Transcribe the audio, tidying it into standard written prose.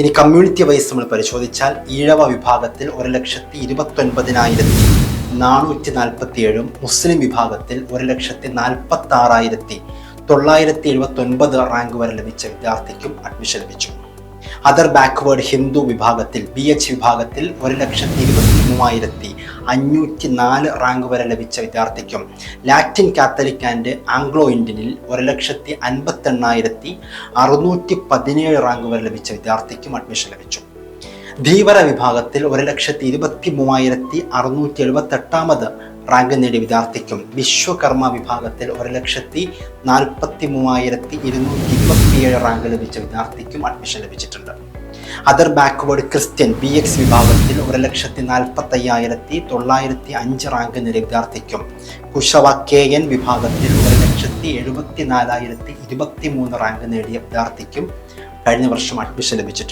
ഇനി community vice നമ്മൾ പരിശോധിച്ചാൽ ഈഴവ വിഭാഗത്തിൽ 1,29,447, മുസ്ലിം വിഭാഗത്തിൽ 1,46,979 റാങ്ക് വരെ ലഭിച്ച വിദ്യാർത്ഥിക്കും അഡ്മിഷൻ ലഭിച്ചു. അതർ ബാക്ക്വേർഡ് ഹിന്ദു വിഭാഗത്തിൽ BH വിഭാഗത്തിൽ 1,23,504 റാങ്ക് വരെ ലഭിച്ച വിദ്യാർത്ഥിക്കും, ലാറ്റിൻ കാത്തലിക് ആൻഡ് ആംഗ്ലോ ഇന്ത്യനിൽ 1,59,617 റാങ്ക് വരെ ലഭിച്ച വിദ്യാർത്ഥിക്കും അഡ്മിഷൻ ലഭിച്ചു. ധീവര വിഭാഗത്തിൽ 1,23,678 റാങ്ക് നേടിയ വിദ്യാർത്ഥിക്കും, വിശ്വകർമ്മ വിഭാഗത്തിൽ 1,43,227 റാങ്ക് ലഭിച്ച വിദ്യാർത്ഥിക്കും അഡ്മിഷൻ ലഭിച്ചിട്ടുണ്ട്. അതർ ബാക്ക്വേർഡ് ക്രിസ്ത്യൻ BX വിഭാഗത്തിൽ 1,45,905 റാങ്ക് നേടിയ വിദ്യാർത്ഥിക്കും, കുശവ KN വിഭാഗത്തിൽ 1,74,023 റാങ്ക് നേടിയ വിദ്യാർത്ഥിക്കും കഴിഞ്ഞ വർഷം അഡ്മിഷൻ ലഭിച്ചിട്ടുണ്ട്.